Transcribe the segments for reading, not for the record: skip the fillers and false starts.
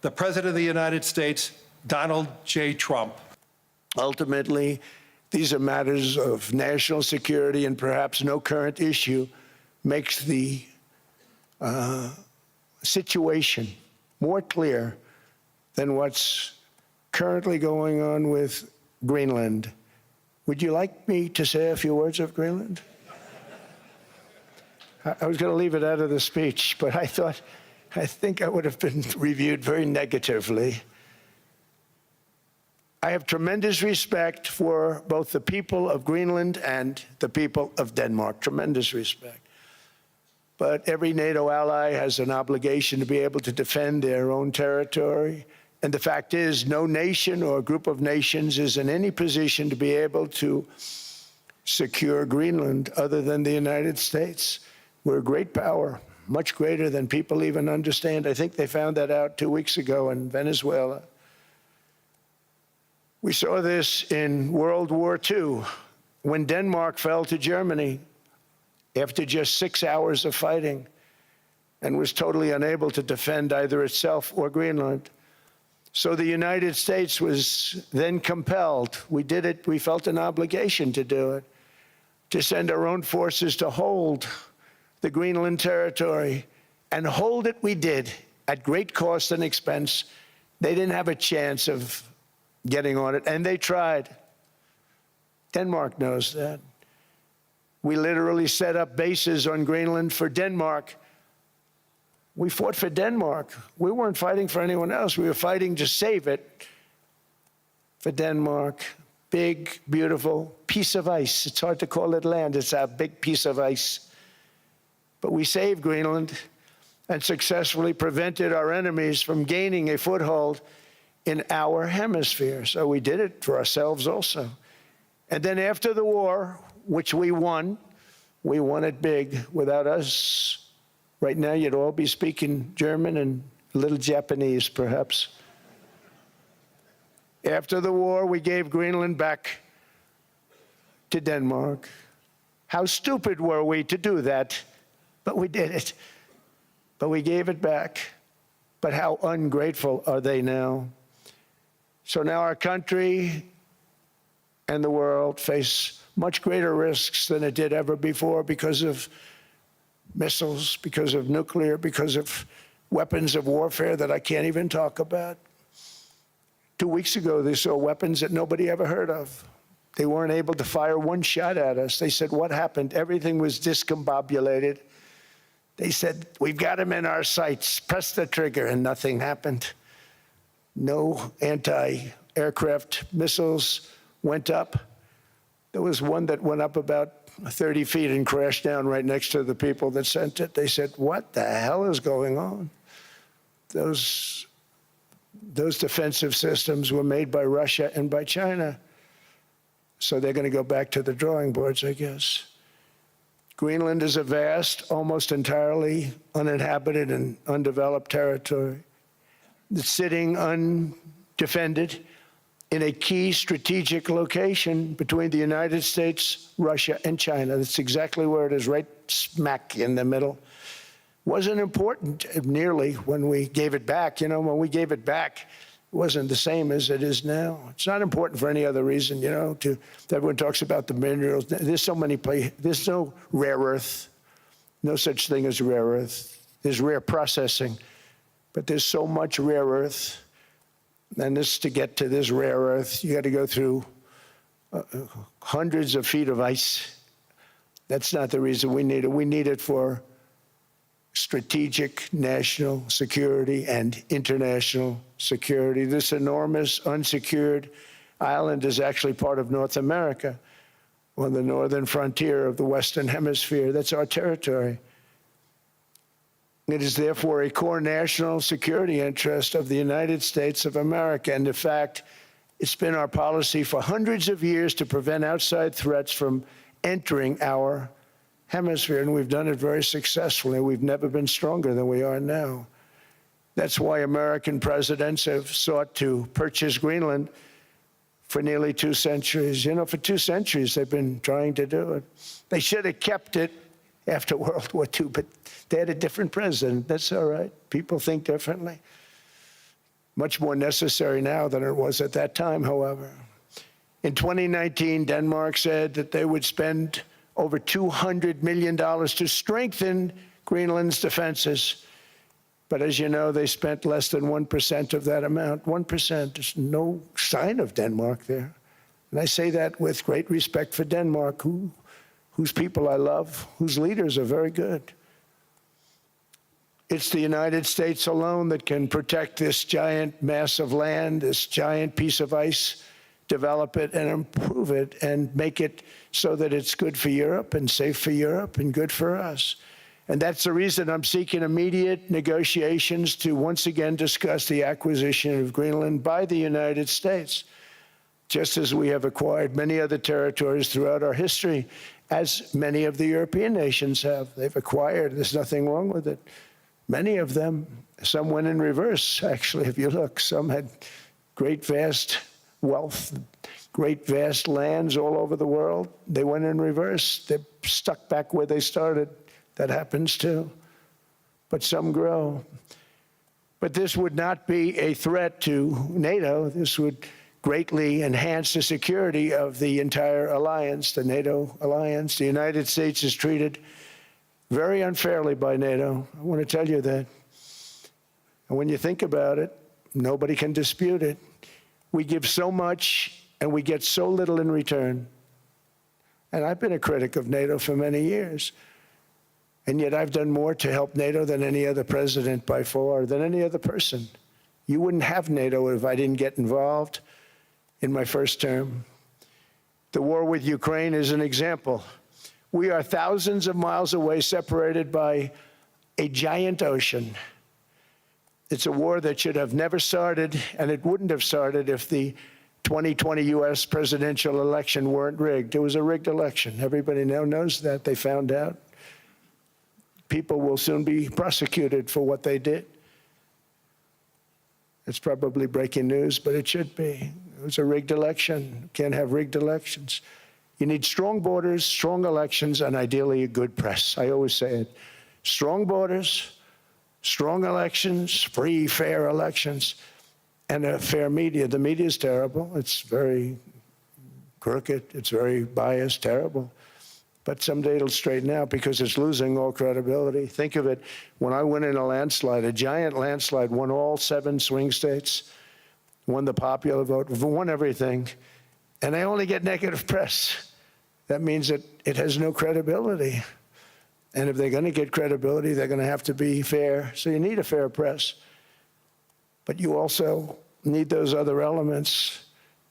the President of the United States, Donald J. Trump. Ultimately, these are matters of national security, and perhaps no current issue makes the situation more clear than what's currently going on with Greenland. Would you like me to say a few words of Greenland? I was going to leave it out of the speech, but I think I would have been reviewed very negatively. I have tremendous respect for both the people of Greenland and the people of Denmark, tremendous respect. But every NATO ally has an obligation to be able to defend their own territory. And the fact is, no nation or group of nations is in any position to be able to secure Greenland other than the United States. We're a great power, much greater than people even understand. I think they found that out 2 weeks ago in Venezuela. We saw this in World War II, when Denmark fell to Germany after just 6 hours of fighting and was totally unable to defend either itself or Greenland. So the United States was then compelled, we did it, we felt an obligation to do it, to send our own forces to hold the Greenland territory, and hold it we did at great cost and expense. They didn't have a chance of getting on it, and they tried. Denmark knows that. We literally set up bases on Greenland for Denmark. We fought for Denmark. We weren't fighting for anyone else. We were fighting to save it for Denmark. Big, beautiful piece of ice. It's hard to call it land. It's a big piece of ice. But we saved Greenland and successfully prevented our enemies from gaining a foothold in our hemisphere. So we did it for ourselves also. And then after the war, which we won it big. Without us, right now you'd all be speaking German and a little Japanese, perhaps. After the war, we gave Greenland back to Denmark. How stupid were we to do that? But we did it. But we gave it back. But how ungrateful are they now? So now our country and the world face much greater risks than it did ever before because of missiles, because of nuclear, because of weapons of warfare that I can't even talk about. 2 weeks ago, they saw weapons that nobody ever heard of. They weren't able to fire one shot at us. They said, what happened? Everything was discombobulated. They said, we've got them in our sights. Press the trigger, and nothing happened. No anti-aircraft missiles went up. There was one that went up about 30 feet and crashed down right next to the people that sent it. They said, what the hell is going on? Those defensive systems were made by Russia and by China. So they're going to go back to the drawing boards, I guess. Greenland is a vast, almost entirely uninhabited and undeveloped territory that's sitting undefended in a key strategic location between the United States, Russia, and China. That's exactly where it is, right smack in the middle. Wasn't important nearly when we gave it back. You know, when we gave it back, it wasn't the same as it is now. It's not important for any other reason, you know, everyone talks about the minerals. There's so many places. There's no rare earth, no such thing as rare earth. There's rare processing, but there's so much rare earth. And to get to this rare earth, you got to go through hundreds of feet of ice. That's not the reason we need it. We need it for strategic national security and international security. This enormous unsecured island is actually part of North America, on the northern frontier of the Western Hemisphere. That's our territory. It is therefore a core national security interest of the United States of America. And in fact, it's been our policy for hundreds of years to prevent outside threats from entering our hemisphere, and we've done it very successfully. We've never been stronger than we are now. That's why American presidents have sought to purchase Greenland for nearly 2 centuries. You know, for 2 centuries they've been trying to do it. They should have kept it after World War II, but they had a different president. That's all right. People think differently. Much more necessary now than it was at that time, however. In 2019, Denmark said that they would spend over $200 million to strengthen Greenland's defenses. But as you know, they spent less than 1% of that amount. 1%. There's no sign of Denmark there. And I say that with great respect for Denmark, whose people I love, whose leaders are very good. It's the United States alone that can protect this giant mass of land, this giant piece of ice, develop it and improve it and make it so that it's good for Europe and safe for Europe and good for us. And that's the reason I'm seeking immediate negotiations to once again discuss the acquisition of Greenland by the United States, just as we have acquired many other territories throughout our history, as many of the European nations have. They've acquired, there's nothing wrong with it. Many of them, some went in reverse, actually, if you look. Some had great, vast wealth, great, vast lands all over the world. They went in reverse. They're stuck back where they started. That happens too. But some grow. But this would not be a threat to NATO. This would greatly enhance the security of the entire alliance, the NATO alliance. The United States is treated very unfairly by NATO. I want to tell you that. And when you think about it, nobody can dispute it. We give so much and we get so little in return. And I've been a critic of NATO for many years. And yet I've done more to help NATO than any other president by far, than any other person. You wouldn't have NATO if I didn't get involved in my first term. The war with Ukraine is an example. We are thousands of miles away, separated by a giant ocean. It's a war that should have never started, and it wouldn't have started if the 2020 U.S. presidential election weren't rigged. It was a rigged election. Everybody now knows that. They found out. People will soon be prosecuted for what they did. It's probably breaking news, but it should be. It was a rigged election. Can't have rigged elections. You need strong borders, strong elections, and ideally a good press. I always say it. Strong borders, strong elections, free, fair elections, and a fair media. The media is terrible. It's very crooked. It's very biased, terrible. But someday it'll straighten out because it's losing all credibility. Think of it. When I went in a landslide, a giant landslide, won all 7 swing states, won the popular vote, won everything, and I only get negative press. That means that it has no credibility. And if they're going to get credibility, they're going to have to be fair. So you need a fair press. But you also need those other elements.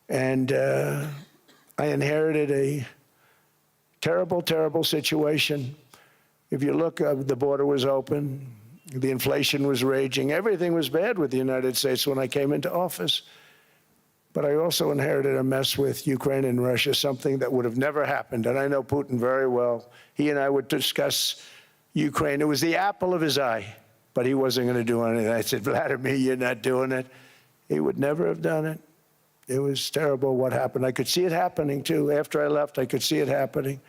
And I inherited a terrible, terrible situation. If you look, the border was open. The inflation was raging. Everything was bad with the United States when I came into office. But I also inherited a mess with Ukraine and Russia, something that would have never happened. And I know Putin very well. He and I would discuss Ukraine. It was the apple of his eye, but he wasn't going to do anything. I said, Vladimir, you're not doing it. He would never have done it. It was terrible what happened. I could see it happening, too. After I left, I could see it happening.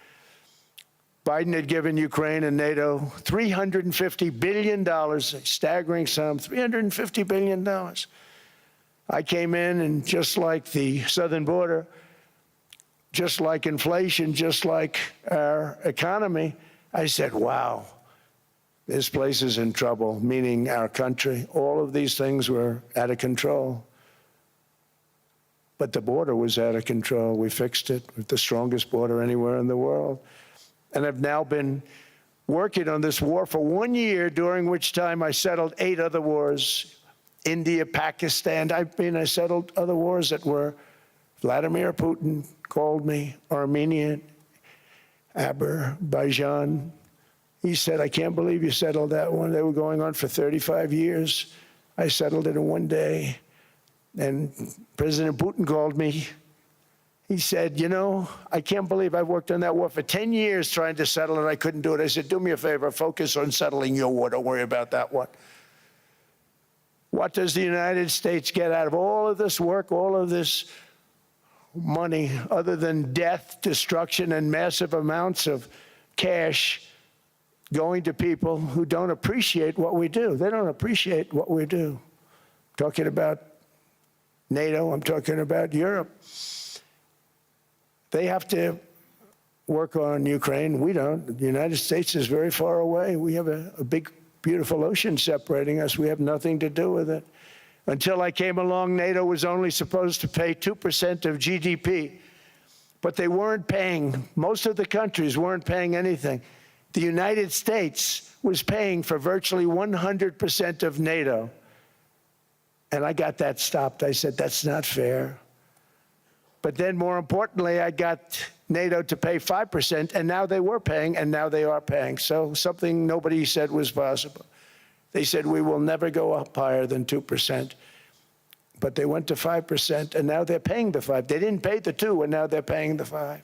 Biden had given Ukraine and NATO $350 billion, a staggering sum, $350 billion. I came in, and just like the southern border, just like inflation, just like our economy, I said, wow, this place is in trouble, meaning our country. All of these things were out of control. But the border was out of control. We fixed it with the strongest border anywhere in the world. And I've now been working on this war for 1 year, during which time I settled 8 other wars. India, Pakistan, I settled other wars that were, Vladimir Putin called me, Armenia, Azerbaijan. He said, I can't believe you settled that one. They were going on for 35 years. I settled it in 1 day. And President Putin called me. He said, you know, I can't believe I've worked on that war for 10 years trying to settle it. I couldn't do it. I said, do me a favor, focus on settling your war. Don't worry about that one. What does the United States get out of all of this work, all of this money, other than death, destruction, and massive amounts of cash going to people who don't appreciate what we do? They don't appreciate what we do. Talking about NATO, I'm talking about Europe. They have to work on Ukraine. We don't. The United States is very far away. We have a big, beautiful ocean separating us. We have nothing to do with it. Until I came along, NATO was only supposed to pay 2% of GDP, but they weren't paying. Most of the countries weren't paying anything. The United States was paying for virtually 100% of NATO. And I got that stopped. I said, that's not fair. But then, more importantly, I got NATO to pay 5%, and now they were paying, and now they are paying. So something nobody said was possible. They said, we will never go up higher than 2%. But they went to 5%, and now they're paying the 5. They didn't pay the 2, and now they're paying the 5.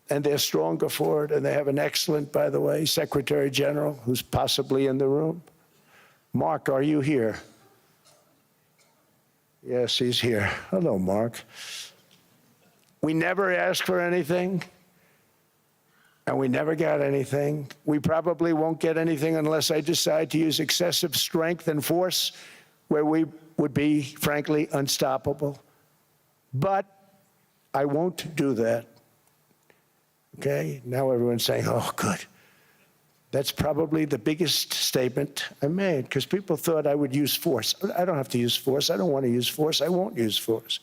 And they're stronger for it, and they have an excellent, by the way, Secretary General, who's possibly in the room. Mark, are you here? Yes, he's here. Hello, Mark. We never asked for anything, and we never got anything. We probably won't get anything unless I decide to use excessive strength and force, where we would be, frankly, unstoppable. But I won't do that. Okay? Now everyone's saying, oh, good. That's probably the biggest statement I made, because people thought I would use force. I don't have to use force. I don't want to use force. I won't use force.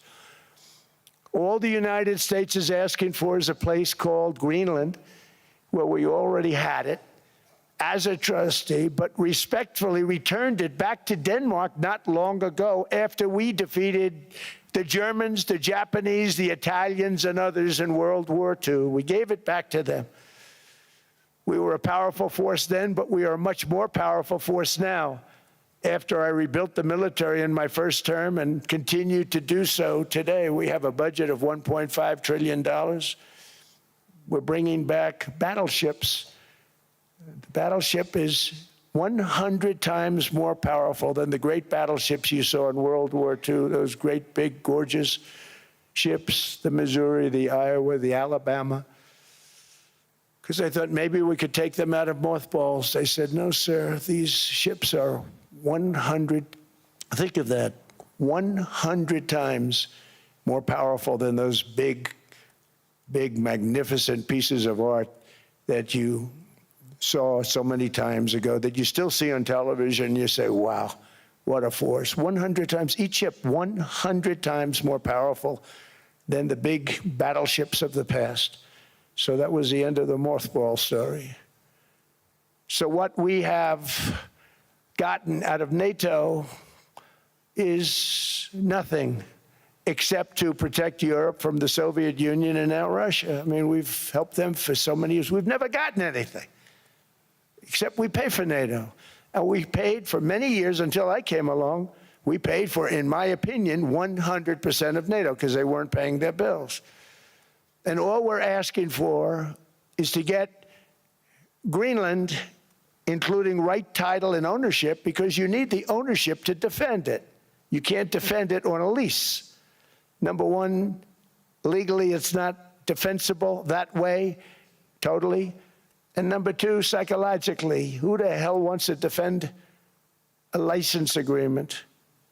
All the United States is asking for is a place called Greenland, where we already had it as a trustee, but respectfully returned it back to Denmark not long ago after we defeated the Germans, the Japanese, the Italians, and others in World War II. We gave it back to them. We were a powerful force then, but we are a much more powerful force now, after I rebuilt the military in my first term and continue to do so today. We have a budget of $1.5 trillion. We're bringing back battleships. The battleship is 100 times more powerful than the great battleships you saw in World War II, those great, big, gorgeous ships, the Missouri, the Iowa, the Alabama. Because I thought maybe we could take them out of mothballs. They said, no, sir, these ships are 100, think of that, 100 times more powerful than those big, magnificent pieces of art that you saw so many times ago, that you still see on television. You say, wow, what a force. 100 times, each ship 100 times more powerful than the big battleships of the past. So that was the end of the mothball story. So what we have gotten out of NATO is nothing except to protect Europe from the Soviet Union and now Russia. I mean, we've helped them for so many years. We've never gotten anything, except we pay for NATO. And we paid for many years until I came along. We paid for, in my opinion, 100% of NATO because they weren't paying their bills. And all we're asking for is to get Greenland, including right title and ownership, because you need the ownership to defend it. You can't defend it on a lease. Number one, legally it's not defensible that way, totally. And number two, psychologically, who the hell wants to defend a license agreement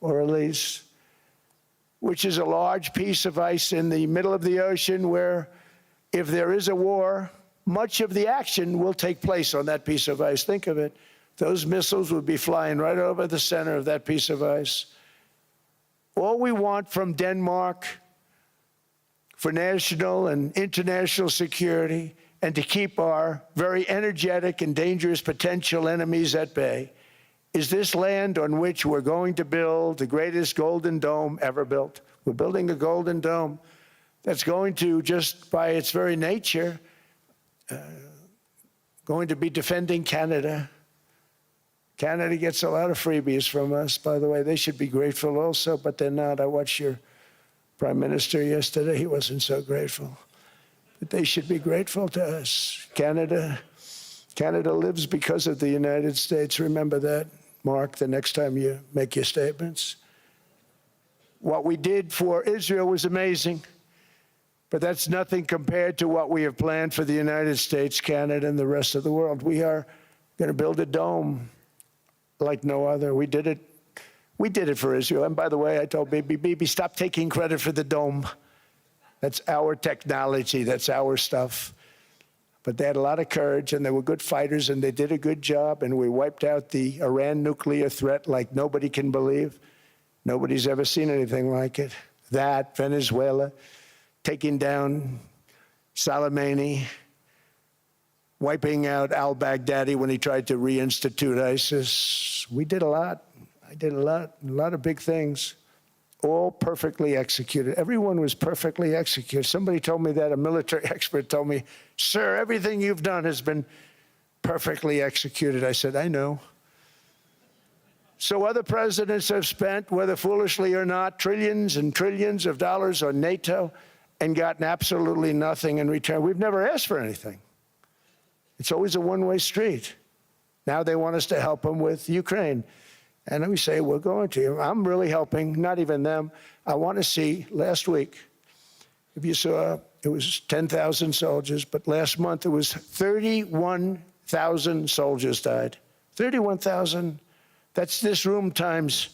or a lease, which is a large piece of ice in the middle of the ocean where if there is a war, much of the action will take place on that piece of ice. Think of it. Those missiles would be flying right over the center of that piece of ice. All we want from Denmark for national and international security and to keep our very energetic and dangerous potential enemies at bay is this land on which we're going to build the greatest golden dome ever built. We're building a golden dome that's going to, just by its very nature, going to be defending Canada. Canada gets a lot of freebies from us, by the way. They should be grateful also, but they're not. I watched your prime minister yesterday. He wasn't so grateful. But they should be grateful to us. Canada lives because of the United States. Remember that, Mark, the next time you make your statements. What we did for Israel was amazing, but that's nothing compared to what we have planned for the United States, Canada, and the rest of the world. We are going to build a dome like no other. We did it We did it for Israel. And by the way, I told Bibi, stop taking credit for the dome. That's our technology. That's our stuff. But they had a lot of courage, and they were good fighters, and they did a good job, and we wiped out the Iran nuclear threat like nobody can believe. Nobody's ever seen anything like it. That, Venezuela, taking down Soleimani, wiping out al-Baghdadi when he tried to reinstitute ISIS. We did a lot. I did a lot of big things, all perfectly executed. Everyone was perfectly executed. Somebody told me that, a military expert told me, sir, everything you've done has been perfectly executed. I said, I know. So other presidents have spent, whether foolishly or not, trillions and trillions of dollars on NATO and gotten absolutely nothing in return. We've never asked for anything. It's always a one-way street. Now they want us to help them with Ukraine. And we say, we're going to. I'm really helping, not even them. I want to see, last week, if you saw, it was 10,000 soldiers, but last month it was 31,000 soldiers died. 31,000. That's this room times,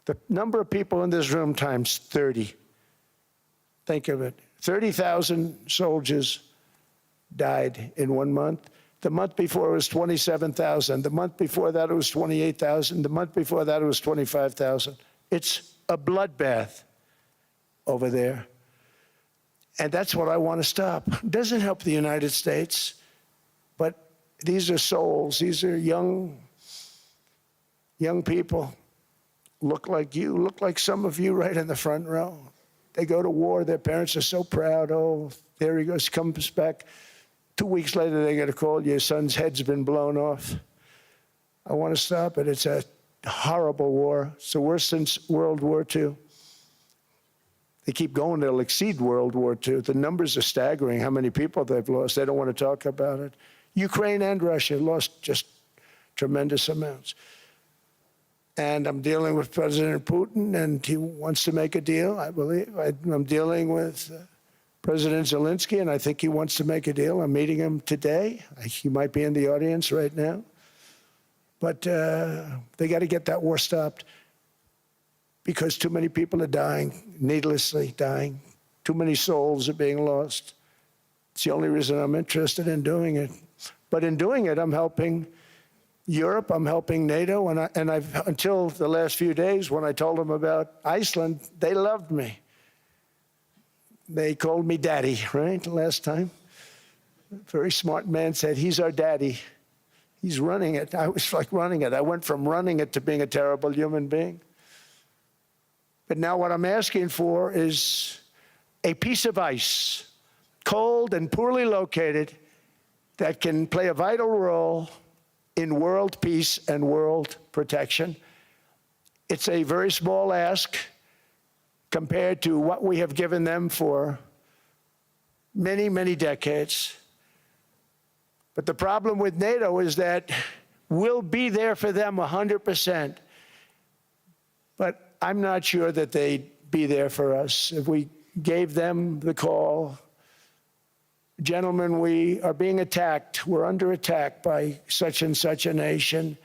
the number of people in this room times 30. Think of it. 30,000 soldiers died in 1 month. The month before it was 27,000. The month before that it was 28,000. The month before that it was 25,000. It's a bloodbath over there. And that's what I want to stop. It doesn't help the United States, but these are souls. These are young people. Look like you, look like some of you right in the front row. They go to war. Their parents are so proud. Oh, there he goes, comes back. 2 weeks later, they get a call, your son's head's been blown off. I want to stop it. It's a horrible war. It's the worst since World War II. They keep going, they'll exceed World War II. The numbers are staggering, how many people they've lost. They don't want to talk about it. Ukraine and Russia lost just tremendous amounts. And I'm dealing with President Putin, and he wants to make a deal, I believe. I'm dealing with President Zelensky, and I think he wants to make a deal. I'm meeting him today. He might be in the audience right now. But they got to get that war stopped because too many people are dying, needlessly dying. Too many souls are being lost. It's the only reason I'm interested in doing it. But in doing it, I'm helping Europe, I'm helping NATO, and I've until the last few days when I told them about Iceland, they loved me. They called me daddy, right, last time. A very smart man said, he's our daddy. He's running it. I was like running it. I went from running it to being a terrible human being. But now what I'm asking for is a piece of ice, cold and poorly located, that can play a vital role in world peace and world protection. It's a very small ask compared to what we have given them for many, many decades. But the problem with NATO is that we'll be there for them 100%. But I'm not sure that they'd be there for us if we gave them the call. Gentlemen, we are being attacked. We're under attack by such and such a nation.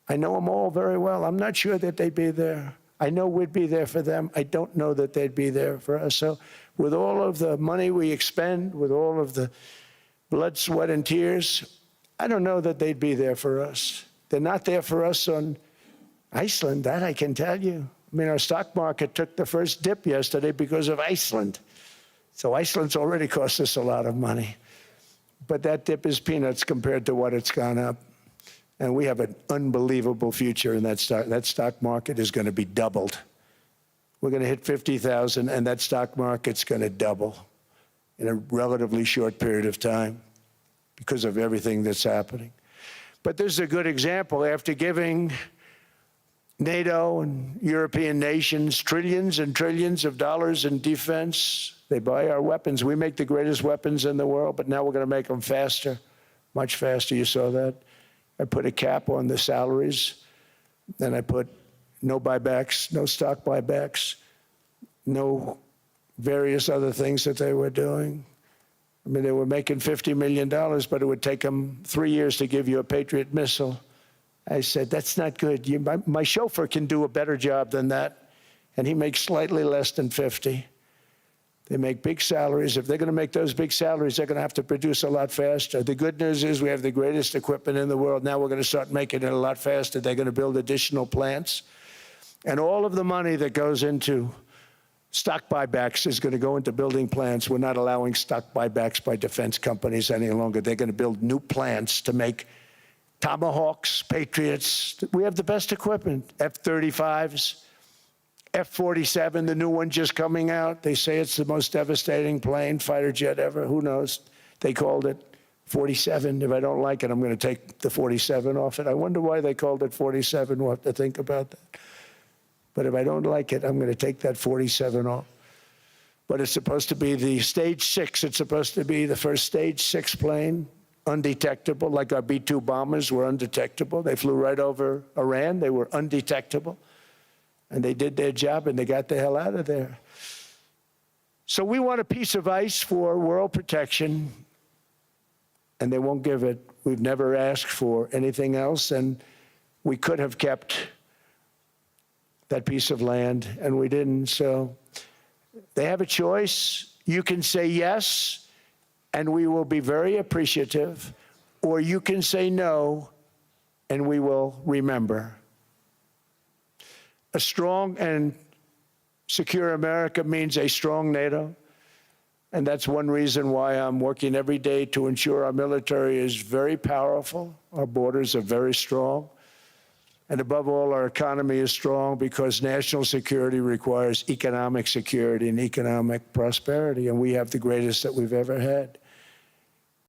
I know them all very well. I'm not sure that they'd be there. I know we'd be there for them. I don't know that they'd be there for us. So with all of the money we expend, with all of the blood, sweat, and tears, I don't know that they'd be there for us. They're not there for us on Iceland, that I can tell you. I mean, our stock market took the first dip yesterday because of Iceland. So Iceland's already cost us a lot of money. But that dip is peanuts compared to what it's gone up. And we have an unbelievable future in that stock. That stock market is going to be doubled. We're going to hit 50,000, and that stock market's going to double in a relatively short period of time because of everything that's happening. But this is a good example. After giving NATO and European nations trillions and trillions of dollars in defense, they buy our weapons. We make the greatest weapons in the world, but now we're going to make them faster, much faster. You saw that. I put a cap on the salaries, and I put no buybacks, no stock buybacks, no various other things that they were doing. I mean, they were making $50 million, but it would take them 3 years to give you a Patriot missile. I said, that's not good. My chauffeur can do a better job than that, and he makes slightly less than 50. They make big salaries. If they're going to make those big salaries, they're going to have to produce a lot faster. The good news is we have the greatest equipment in the world. Now we're going to start making it a lot faster. They're going to build additional plants. And all of the money that goes into stock buybacks is going to go into building plants. We're not allowing stock buybacks by defense companies any longer. They're going to build new plants to make Tomahawks, Patriots. We have the best equipment, F-35s. F-47, the new one just coming out. They say it's the most devastating plane, fighter jet ever. Who knows? They called it 47. If I don't like it, I'm going to take the 47 off it. I wonder why they called it 47. We'll have to think about that. But if I don't like it, I'm going to take that 47 off. But it's supposed to be the stage 6. It's supposed to be the first stage 6 plane, undetectable, like our B-2 bombers were undetectable. They flew right over Iran. They were undetectable. And they did their job, and they got the hell out of there. So we want a piece of ice for world protection, and they won't give it. We've never asked for anything else, and we could have kept that piece of land, and we didn't. So they have a choice. You can say yes, and we will be very appreciative, or you can say no, and we will remember. A strong and secure America means a strong NATO, and that's one reason why I'm working every day to ensure our military is very powerful, our borders are very strong, and above all, our economy is strong because national security requires economic security and economic prosperity, and we have the greatest that we've ever had.